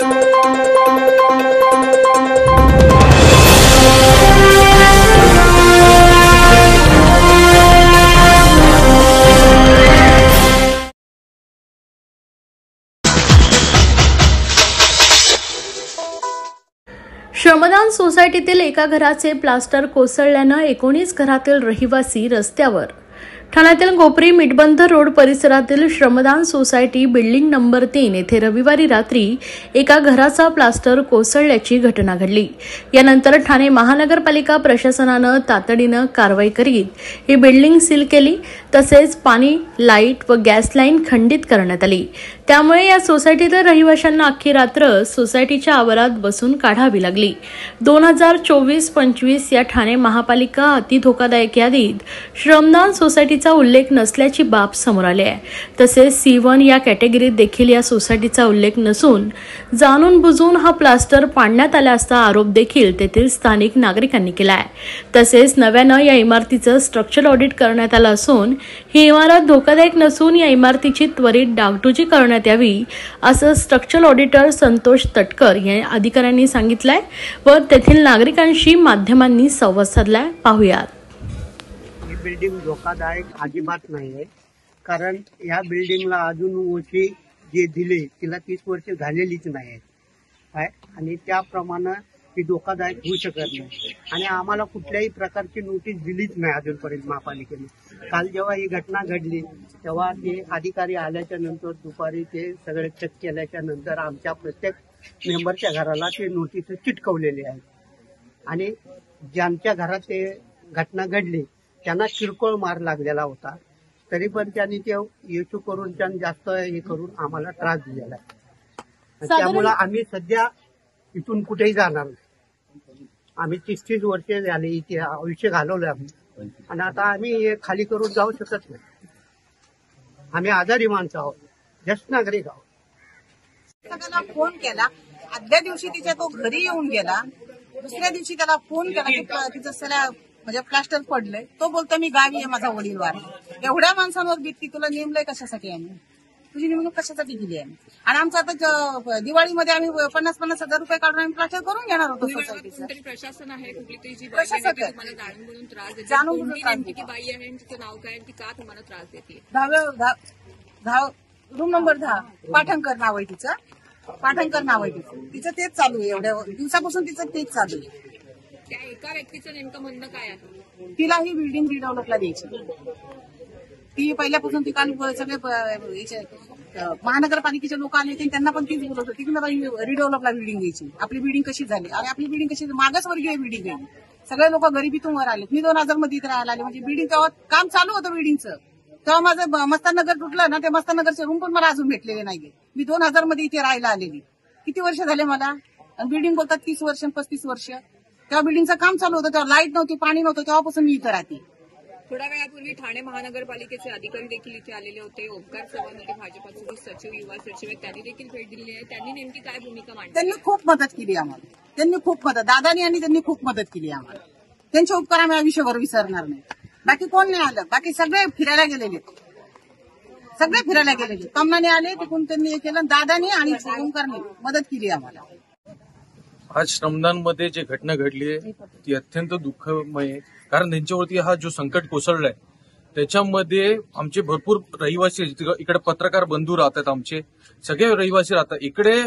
श्रमदान सोसायटीतील एका घराचे प्लास्टर कोसळल्यानं 19 घरातील रहिवासी रस्त्यावर. ठाण्यातील गोपरी मिटबंध रोड परिसरातील श्रमदान सोसायटी बिल्डिंग नंबर 3 येथे रविवारी रात्री एका घराचा प्लास्टर कोसळल्याची घटना घडली. यानंतर ठाणे महानगरपालिका प्रशासनानं तातडीनं कारवाई करीत ही बिल्डिंग सील केली. तसेच पाणी, लाईट व गॅस लाईन खंडित करण्यात आली. त्यामुळे या सोसायटीतील रहिवाशांना अख्खी रात्र सोसायटीच्या आवारात बसून काढावी लागली. 2024-25 या ठाणे महापालिका अति धोकादायक यादीत श्रमदान सोसायटीचा उल्लेख नसल्याची बाब समोर आली आहे. तसेच C1 या कॅटेगरीत देखील या सोसायटीचा उल्लेख नसून जाणून बुजून हा प्लास्टर पाडण्यात आल्याचा आरोप देखील तेथील स्थानिक नागरिकांनी केला आहे. तसेच नव्यानं या इमारतीचं स्ट्रक्चर ऑडिट करण्यात आलं असून ही इमारत धोकादायक नसून या इमारतीची त्वरित डागडुजी करण्यात यावी असं स्ट्रक्चरल ऑडिटर संतोष तटकर या अधिकाऱ्यांनी सांगितलंय व तेथील नागरिकांशी माध्यमांनी संवाद साधलाय. पाहुयात. ही बिल्डिंग धोकादायक अजिबात नाही आहे, कारण या बिल्डिंगला अजून ओशी जे दिले तिला 30 वर्ष झालेलीच नाही आहे आणि त्याप्रमाणे ती धोकादायक होऊ शकत नाही आणि आम्हाला कुठल्याही प्रकारची नोटीस दिलीच नाही अजूनपर्यंत महापालिकेने. काल जेव्हा ही घटना घडली तेव्हा ते अधिकारी आल्याच्या नंतर दुपारी ते सगळे चेक केल्याच्या नंतर आमच्या प्रत्येक मेंबरच्या घराला ते नोटीस चिटकवलेले आहेत आणि ज्यांच्या घरात ते घटना घडली त्यांना किरकोळ मार लागलेला होता, तरी पण त्यांनी ते इश्यू करून जास्त हे करून आम्हाला त्रास दिलेला आहे. त्यामुळे आम्ही सध्या इथून कुठेही जाणार नाही. आम्ही 30 वर्षे झाले इथे आयुष्य घालवलं आम्ही आणि आता आम्ही हे खाली करून जाऊ शकत नाही. आम्ही आजारी माणसं आहोत, ज्येष्ठ नागरिक आहोत. त्याला फोन केला, आदल्या दिवशी तिच्या तो घरी येऊन गेला, दुसऱ्या दिवशी त्याला फोन केला की तिचं सगळ्या म्हणजे प्लास्टर पडलंय. तो बोलतो मी गावी आहे, माझा वडील वार. एवढ्या माणसांवर भीती तुला नेमलंय कशासाठी? आम्ही तुझी नेमणूक कशासाठी केली आहे? आणि आमचं आता दिवाळीमध्ये आम्ही 50-50 हजार रुपये काढून आम्ही प्लास्टर करून घेणार होतो सोसायटीचं. प्रशासन आहे कुठली तरी जी प्रशासक तुम्हाला जाणून बुजून त्रास देते, जाणून बुजून त्रास देते. ती बाई आहे तिचं नाव काय, ती का तुम्हाला त्रास देते? 10 रूम नंबर 10 पाठणकर नाव आहे तिचं. पाठणकर नाव आहे तिचं तेच चालू आहे. एवढ्या दिवसापासून तिचं तेच चालू आहे. त्या एका व्यक्तीचं नेमकं म्हणणं काय आहे? तिला ही बिल्डिंग रिडेव्हलपला द्यायची. ती पहिल्यापासून ती काल सगळे महानगरपालिकेचे लोक आले होते, त्यांना पण तीच बोलत होती की मला रिडेव्हलपला बिल्डिंग द्यायची. आपली बिल्डिंग कशी झाली आणि आपली बिल्डिंग कशी मागासवर्गीय बिल्डिंग आहे. सगळे लोक गरिबीतून वर आले. मी 2000 मध्ये इथे राहायला आले. म्हणजे बिल्डिंग तेव्हा काम चालू होतं बिल्डिंगचं. तेव्हा माझं मस्तानगर तुटलं ना, ते मस्तानगरचे रूम पण मला अजून भेटलेले नाहीये. मी 2000 मध्ये इथे राहायला आलेली. किती वर्ष झाले मला? आणि बिल्डिंग बोलतात 30 वर्ष 35 वर्ष. तेव्हा बिल्डिंगचं काम चालू होतं, तेव्हा लाईट नव्हती, पाणी नव्हतं, तेव्हापासून मी इथं राहते. थोड्या वेळापूर्वी ठाणे महानगरपालिकेचे अधिकारी देखील इथे आलेले होते. ओमकार चव्हाण होते, भाजपाचे सचिव, युवा सचिव, त्यांनी देखील भेट दिली आहे. त्यांनी नेमकी काय भूमिका मांडली? त्यांनी खूप मदत केली आम्हाला. त्यांनी खूप मदत, दादानी आणि त्यांनी खूप मदत केली आम्हाला. त्यांचे उपकार आम्ही आयुष्यभर विसरणार नाही. बाकी कोण नाही आलं, बाकी सगळे फिरायला गेलेले. सगळे फिरायला गेलेले. कमलाने आले, तिकडून त्यांनी हे केलं. दादानी आणि ओमकारने मदत केली आम्हाला. आज श्रमदानमध्ये जे घटना घडली आहे ती अत्यंत दुःखमय आहे, कारण त्यांच्यावरती हा जो संकट कोसळलाय त्याच्यामध्ये आमचे भरपूर रहिवासी, इकडे पत्रकार बंधू राहतात, आमचे सगळे रहिवासी राहतात. इकडे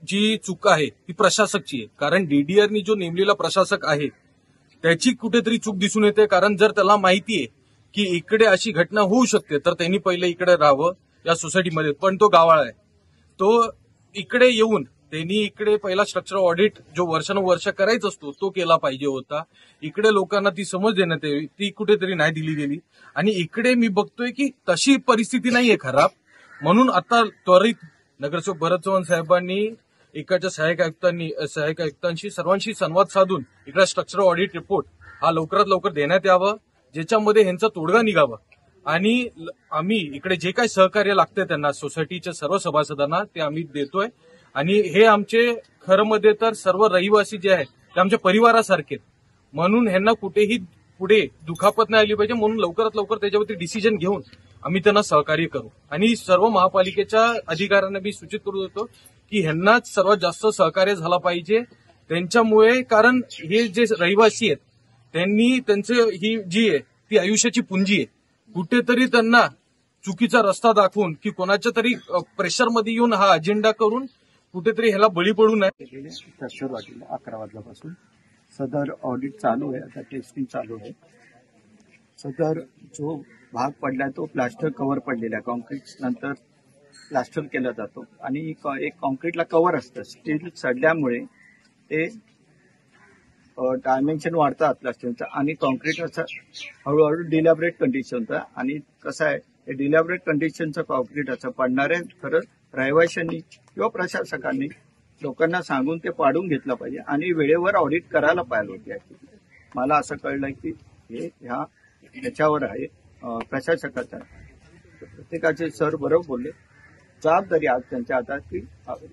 जी चूक आहे ती प्रशासकची आहे, कारण डीडीआरनी जो नेमलेला प्रशासक आहे त्याची कुठेतरी चूक दिसून येते. कारण जर त्याला माहिती आहे की इकडे अशी घटना होऊ शकते तर त्यांनी पहिले इकडे राहावं या सोसायटीमध्ये. पण तो गावाळा आहे, तो इकडे येऊन त्यांनी इकडे पहिला स्ट्रक्चर ऑडिट जो वर्षानुवर्ष करायचा असतो तो केला पाहिजे होता. इकडे लोकांना ती समज देण्यात यावी, ती कुठेतरी नाही दिली गेली. आणि इकडे मी बघतोय की तशी परिस्थिती नाहीये खराब, म्हणून आता त्वरित नगरसेवक भरत चव्हाण साहेबांनी एकाच्या सहाय्यक आयुक्तांशी सर्वांशी संवाद साधून इकडे स्ट्रक्चर ऑडिट रिपोर्ट हा लवकरात लवकर देण्यात यावं, ज्याच्यामध्ये ह्यांचा तोडगा निघावा. आणि आम्ही इकडे जे काही सहकार्य लागतंय त्यांना, सोसायटीच्या सर्व सभासदांना, ते आम्ही देतोय. आणि हे आमचे खरं मध्ये तर सर्व रहिवासी जे आहेत ते आमच्या परिवारासारखे, म्हणून ह्यांना कुठेही पुढे दुखापत नाही आली पाहिजे, म्हणून लवकरात लवकर त्याच्यावरती डिसिजन घेऊन आम्ही त्यांना सहकार्य करू. आणि सर्व महापालिकेच्या अधिकाऱ्यांना मी सूचित करू देतो की ह्यांनाच सर्वात जास्त सहकार्य झाला पाहिजे त्यांच्यामुळे, कारण हे जे रहिवासी आहेत त्यांनी त्यांचं ही जी आहे ती आयुष्याची पुंजी आहे, कुठेतरी त्यांना चुकीचा रस्ता दाखवून की कोणाच्या तरी प्रेशरमध्ये येऊन हा अजेंडा करून कुठेतरी ह्याला बळी पडू नये. राष्ट्रवादीला 11 वाजल्यापासून सदर ऑडिट चालू आहे, आता टेस्टिंग चालू आहे. सदर जो भाग पडला तो प्लास्टर कव्हर पडलेला आहे, कॉन्क्रीट नंतर प्लास्टर केला जातो आणि एक कॉन्क्रीटला कव्हर असतं, स्टील सडल्यामुळे ते डायमेन्शन वाढतात प्लास्टरचं आणि कॉन्क्रीट असं हळूहळू डिलॅबरेट कंडिशनचं. आणि कसं आहे, हे डिलॅबरेट कंडिशनचं कॉन्क्रीट असं पडणाऱ्या खरं रहिवाशांनी किंवा प्रशासकांनी लोकांना सांगून ते पाडून घेतलं पाहिजे आणि वेळेवर ऑडिट करायला पाहिजे होते. मला असं कळलं की हे ह्याच्यावर आहे प्रशासकाचा. प्रत्येकाचे सर बरोबर बोलले, जबाबदारी आज त्यांच्या हातात की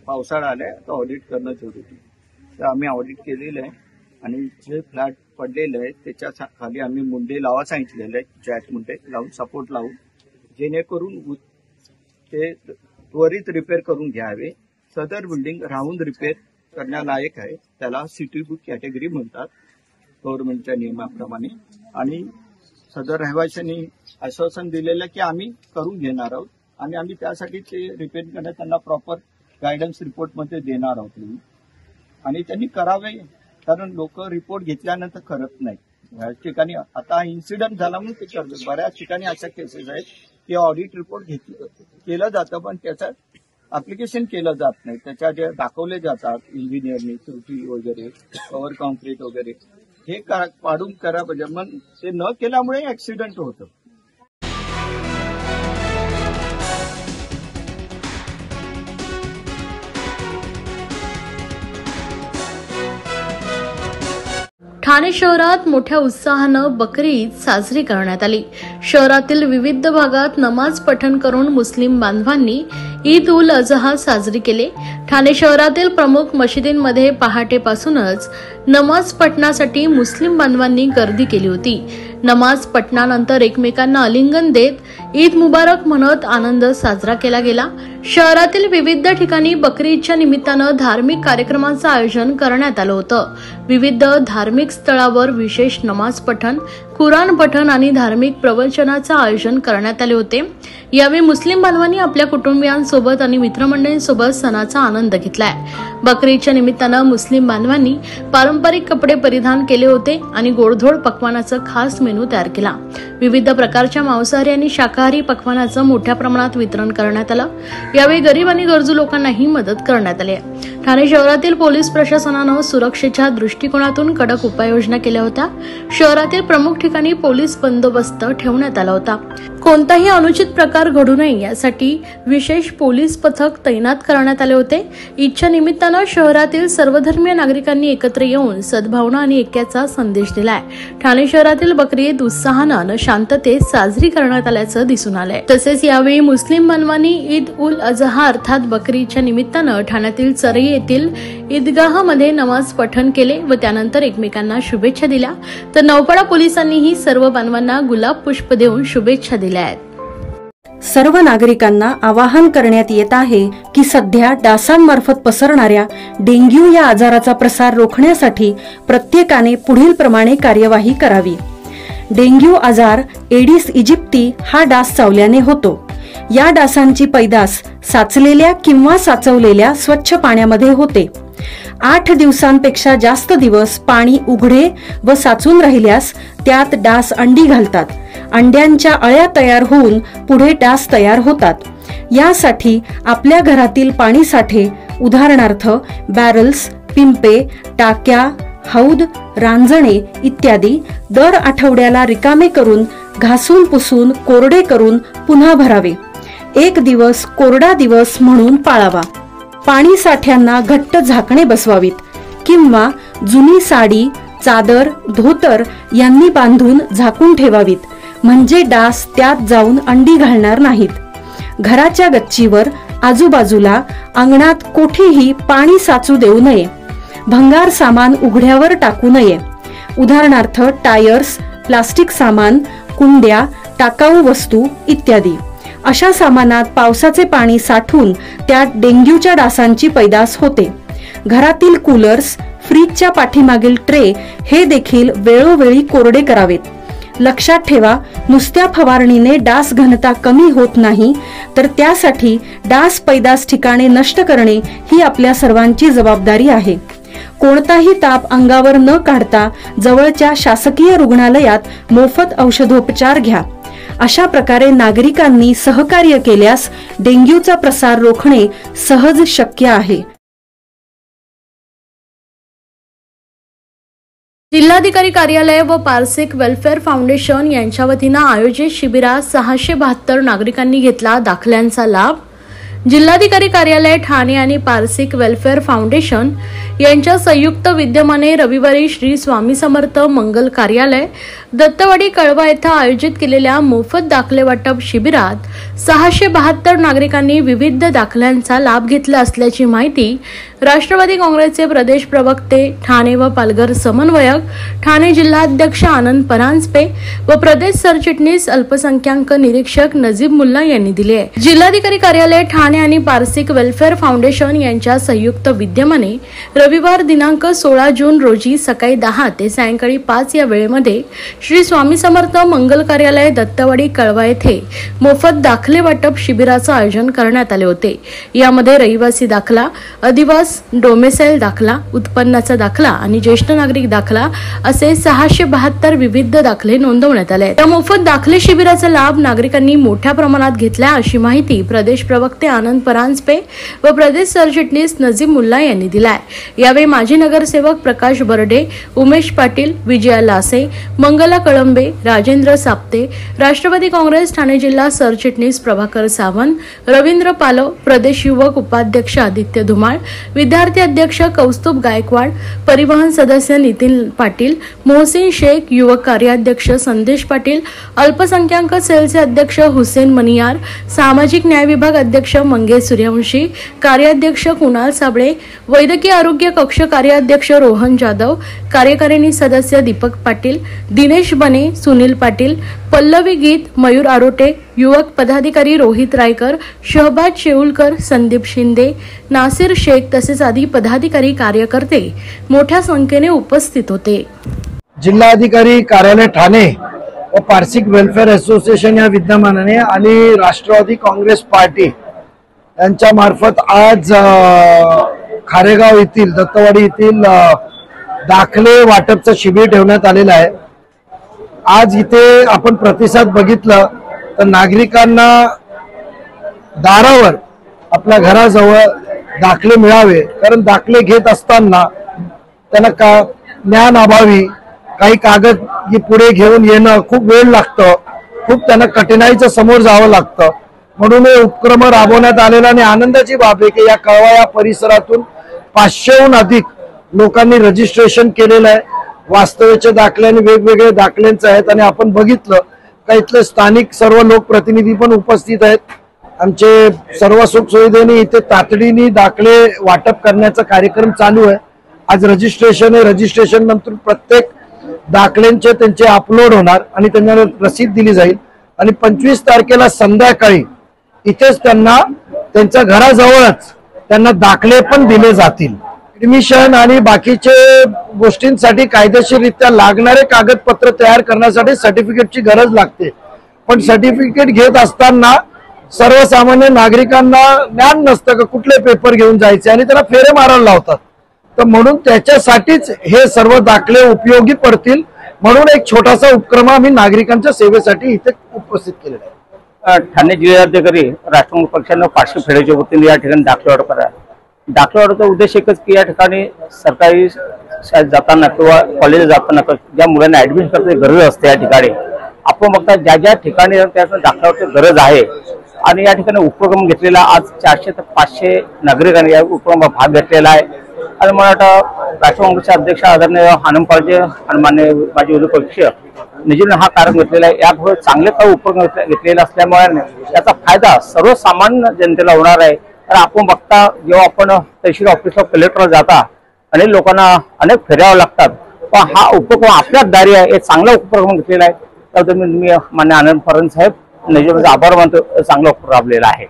पावसाळा आलाय तर ऑडिट करणं जरुरी. तर आम्ही ऑडिट केलेलं आहे आणि जे फ्लॅट पडलेले आहे त्याच्या खाली आम्ही मुंडे लावा सांगितलेले आहे, जॅक मुंडे लावून सपोर्ट लावून, जेणेकरून ते त्वरित रिपेअर करून घ्यावे. सदर बिल्डिंग राहून रिपेअर करण्यालायक आहे, त्याला सिटी बुक कॅटेगरी म्हणतात गव्हर्नमेंटच्या नियमाप्रमाणे. आणि सदर रहिवाशांनी आश्वासन दिलेलं की आम्ही करून घेणार आहोत आणि आम्ही त्यासाठी ते रिपेअर करण्यात त्यांना प्रॉपर गायडन्स रिपोर्टमध्ये देणार आहोत. आणि त्यांनी करावे, कारण लोक रिपोर्ट घेतल्यानंतर करत नाही. या ठिकाणी आता इन्सिडेंट झाला म्हणून ते करतात. बऱ्याच ठिकाणी अशा केसेस आहेत की ऑडिट रिपोर्ट केलं जातं पण त्याचं अप्लिकेशन केलं जात नाही. त्याच्या जे दाखवले जातात इंजिनियरनी त्रुटी वगैरे, कव्हर कॉन्क्रीट वगैरे, हे पाडून करा पाहिजे. मग ते न केल्यामुळे ऍक्सिडेंट होतं. ठाणे शहरात मोठ्या उत्साहानं बकरी ईद साजरी करण्यात आली. शहरातील विविध भागात नमाज पठण करून मुस्लिम बांधवांनी ईद उल अजहा साजरी केले. ठाणे शहरातील प्रमुख मशिदींमध्ये पहाटेपासूनच नमाज पठणासाठी मुस्लिम बांधवांनी गर्दी केली होती. नमाज पठणानंतर एकमेकांना आलिंगन देत ईद मुबारक म्हणत आनंद साजरा केला गेला. शहरातील विविध ठिकाणी बकरी ईदच्या निमित्तानं धार्मिक कार्यक्रमांचं आयोजन करण्यात आलं होतं. विविध धार्मिक स्थळावर विशेष नमाज पठण, कुराण पठण आणि धार्मिक प्रवचनाचं आयोजन करण्यात आले होते. यावेळी मुस्लिम बांधवांनी आपल्या कुटुंबियांसोबत आणि मित्रमंडळींसोबत सणाचा आनंद घेतलाय. बकरी ईदच्या निमित्तानं मुस्लिम बांधवांनी पारंपरिक कपडे परिधान केले होते आणि गोडधोड पक्वानाचं खास मेनू तयार केला. विविध प्रकारच्या मांसाहारी आणि शाकाहारी पक्वानाचं मोठ्या प्रमाणात वितरण करण्यात आलं. यावेळी गरीब आणि गरजू लोकांनाही मदत करण्यात आली. ठाणे शहरातील पोलीस प्रशासनानं सुरक्षेच्या दृष्टिकोनातून कडक उपाययोजना केल्या होत्या. शहरातील प्रमुख ठिकाणी पोलीस बंदोबस्त ठेवण्यात आला होता. कोणताही अनुचित प्रकार घडू नये यासाठी विशेष पोलीस पथक तैनात करण्यात आले होते. ईदच्या निमित्तानं शहरातील सर्वधर्मीय नागरिकांनी एकत्र येऊन सद्भावना आणि ऐक्याचा संदेश दिलाय. ठाणे शहरातील बकरी ईद उत्साहानं आणि शांततेत साजरी करण्यात आल्याचं दिसून आलंय. तसेच यावेळी मुस्लिम बांधवांनी ईद उल अजहा अर्थात बकरी ईदच्या निमित्तानं ठाण्यातील चरई येथील ईदगाहमध्ये नमाज पठण केले व त्यानंतर एकमेकांना शुभेच्छा दिल्या. तर नौपाडा पोलिसांनीही सर्व बांधवांना गुलाब पुष्प देऊन शुभेच्छा दिल्या आहेत. सर्व नागरिकांना आवाहन करण्यात येत आहे की सध्या डासांमार्फत पसरणाऱ्या डेंग्यू या आजाराचा प्रसार रोखण्यासाठी प्रत्येकाने पुढील प्रमाणे कार्यवाही करावी. डेंग्यू आजार एडिस इजिप्ती हा डास चावल्याने होतो. या डासांची पैदास साचलेल्या किंवा साचवलेल्या स्वच्छ पाण्यामध्ये होते. 8 दिवसांपेक्षा जास्त दिवस पाणी उघडे व साचून राहिल्यास त्यात डास अंडी घालतात. अंड्यांच्या अळ्या तयार होऊन पुढे डास तयार होतात. यासाठी आपल्या घरातील पाणी साठे उदाहरणार्थ बॅरल्स, पिंपे, टाक्या, हौद, रांजणे इत्यादी दर आठवड्याला रिकामे करून घासून पुसून कोरडे करून पुन्हा भरावे. 1 दिवस कोरडा दिवस म्हणून पाळावा. पाणी साठ्यांना घट्ट झाकणे बसवावीत किंवा जुनी साडी, चादर, धोतर यांनी बांधून झाकून ठेवावीत, म्हणजे डास त्यात जाऊन अंडी घालणार नाहीत. घराच्या गच्चीवर, आजूबाजूला, अंगणात कोठेही पाणी साचू देऊ नये. भंगार सामान उघड्यावर टाकू नये. उदाहरणार्थ टायर्स, प्लास्टिक सामान, कुंड्या, टाकाऊ वस्तू इत्यादी. अशा सामानात पावसाचे पाणी साठून त्यात डेंग्यूच्या डासांची पैदास होते। घरातील कूलर्स, फ्रीजच्या पाठीमागील ट्रे हे देखील वेळोवेळी कोरडे करावेत। लक्षात ठेवा, नुसत्या फवारणीने डास घनता कमी होत नाही, तर त्यासाठी डास पैदास ठिकाणे नष्ट करणे ही आपल्या सर्वांची जबाबदारी आहे। कोणताही ताप अंगावर न काढता जवळच्या शासकीय रुग्णालयात मोफत औषधोपचार घ्या। अशा प्रकारे नागरिकांनी सहकार्य केल्यास डेंग्यूचा प्रसार रोखणे सहज शक्य आहे। जिल्हाधिकारी कार्यालय व पारसिक वेलफेअर फाउंडेशन यांच्या वतीनं आयोजित शिबिरात 672 नागरिकांनी घेतला दाखल्यांचा लाभ। जिल्हाधिकारी कार्यालय ठाणे आणि पारसिक वेलफेअर फाउंडेशन यांच्या संयुक्त विद्यमाने रविवारी श्री स्वामी समर्थ मंगल कार्यालय दत्तवाडी कळवा येथे आयोजित केलेल्या मोफत दाखले वाटप शिबिरात 672 नागरिकांनी विविध दाखल्यांचा लाभ घेतला असल्याची माहिती राष्ट्रवादी काँग्रेसचे प्रदेश प्रवक्ते ठाणे व पालघर समन्वयक ठाणे जिल्हाध्यक्ष आनंद परांजपे व प्रदेश सरचिटणीस अल्पसंख्याक निरीक्षक नजीब मुल्ला यांनी दिली आहे। जिल्हाधिकारी कार्यालय ठाणे आणि पारसिक वेलफेअर फाउंडेशन यांच्या संयुक्त विद्यमाने रविवार दिनांक 16 जून रोजी सकाळी 10 ते सायंकाळी 5 या वेळेमध्ये श्री स्वामी समर्थ मंगल कार्यालय दत्तवाडी कळवा येथे मोफत दाखले वाटप शिबिराचे आयोजन करण्यात आले होते। यामध्ये रहिवासी दाखला, अधिवास डोमेसाइल दाखला, उत्पन्नाचा दाखला आणि ज्येष्ठ नागरिक दाखला असे 672 विविध दाखले नोंदवण्यात आले। या मोफत दाखले शिबिराचा लाभ नागरिकांनी मोठ्या प्रमाणात घेतला अशी माहिती प्रदेश प्रवक्ते आनंद परांजपे व प्रदेश सरचिटणीस नजीब मुल्ला यांनी दिलाय। यावेळी माजी नगरसेवक प्रकाश बर्डे, उमेश पाटील, विजया लासे, मंगला कळंबे, राजेंद्र साप्ते, राष्ट्रवादी काँग्रेस ठाणे जिल्हा सरचिटणीस प्रभाकर सावंत, रवींद्र पालव, प्रदेश युवक उपाध्यक्ष आदित्य धुमाळ, विद्यार्थी अध्यक्ष कौस्तुभ गायकवाड, परिवहन सदस्य नितीन पाटील, मोहसिन शेख, युवक कार्याध्यक्ष संदेश पाटील, अल्पसंख्याक सेलचे अध्यक्ष हुसेन मनियार, सामाजिक न्याय विभाग अध्यक्ष मंगेश सूर्यवंशी, कार्याध्यक्ष कुणाल साबळे, वैद्यकीय आरोग्य कक्ष कार्याध्यक्ष रोहन जाधव, कार्यकारिणी सदस्य दीपक पाटील, दिनेश बने, सुनील पाटील, पल्लवी गीत, मयूर आरोटे, युवक पदाधिकारी रोहित रायकर, शहबाज शेऊलकर, संदीप शिंदे, नासिर शेख तसेच आदी पदाधिकारी कार्यकर्ते मोठ्या संख्येने उपस्थित होते। जिल्हाधिकारी कार्यालय ठाणे व पारसिक वेलफेअर असोसिएशन या विद्यमानाने आणि राष्ट्रवादी काँग्रेस पार्टी यांच्या मार्फत आज खारेगाव येथील दत्तवाडी येथील दाखले वाटपचं शिबिर ठेवण्यात आलेलं आहे। आज इथे आपण प्रतिसाद बघितलं तर नागरिकांना दारावर आपल्या घराजवळ दाखले मिळावे, कारण दाखले घेत असताना त्यांना ज्ञान अभावी काही कागद पुढे घेऊन येणं खूप वेळ लागतं, खूप त्यांना कठीणाईचं समोर जावं लागतं। म्हणून हे उपक्रम राबवण्यात आलेला आणि आनंदाची बाब आहे की या कळवा या परिसरातून 500हून अधिक लोकांनी रजिस्ट्रेशन केलेलं आहे। वास्तव्याचे दाखले आणि वेगवेगळे दाखल्यांचे आहेत आणि आपण बघितलं का इथले स्थानिक सर्व लोकप्रतिनिधी पण उपस्थित आहेत। आमचे सर्व सुखसुविधेने इथे तातडीने दाखले वाटप करण्याचा कार्यक्रम चालू आहे। आज रजिस्ट्रेशन आहे, रजिस्ट्रेशन नंतर प्रत्येक दाखल्यांचे त्यांचे अपलोड होणार आणि त्यांना रसीद दिली जाईल आणि 25 तारखेला संध्याकाळी इथेच त्यांना त्यांच्या घराजवळच त्यांना दाखले पण दिले जातील। ऍडमिशन आणि बाकीचे गोष्टींसाठी कायदेशीररित्या लागणारे कागदपत्र तयार करण्यासाठी सर्टिफिकेटची गरज लागते, पण सर्टिफिकेट घेत असताना सर्वसामान्य नागरिकांना ज्ञान नसतं की कुठले पेपर घेऊन जायचे आणि त्याला फेरे मारायला लावतात। तर म्हणून त्याच्यासाठीच हे सर्व दाखले उपयोगी पडतील, म्हणून एक छोटासा उपक्रम आम्ही नागरिकांच्या सेवेसाठी इथे उपस्थित केलेला आहे। ठाणे जिल्हाधिकारी राष्ट्रवादी पक्षानं 500 फेऱ्याच्या वतीने या ठिकाणी दाखले वाटप करा। दाखले वाटपाचा उद्देश एकच की या ठिकाणी सरकारी शाळेत जाताना किंवा कॉलेज जाताना ज्या मुलांना ऍडमिशन करण्याची गरज असते या ठिकाणी आपण बघता ज्या ज्या ठिकाणी त्याचा दाखला वाटपाची गरज आहे आणि या ठिकाणी उपक्रम घेतलेला आज 400 ते 500 नागरिकांनी या उपक्रमात भाग घेतलेला आहे। आणि मला वाटतं राष्ट्रवादी काँग्रेसचे अध्यक्ष आदरणीय आनंद पालजे आणि माननीय माजी विरोधी पक्ष निजीने हा कार्यक्रम घेतलेला आहे। यापुढे चांगले काही उपक्रम घेतलेला असल्यामुळे याचा फायदा सर्वसामान्य जनतेला होणार आहे। तर आपण बघता जेव्हा आपण तहसील ऑफिसला कलेक्टरला जाता अनेक लोकांना अनेक फेऱ्यावं लागतात, पण हा उपक्रम आपल्याच दारी आहे, एक चांगला उपक्रम घेतलेला आहे। तर तुम्ही मान्य आनंद परांजपे साहेब आभार मानतो, चांगलं राबलेलं आहे.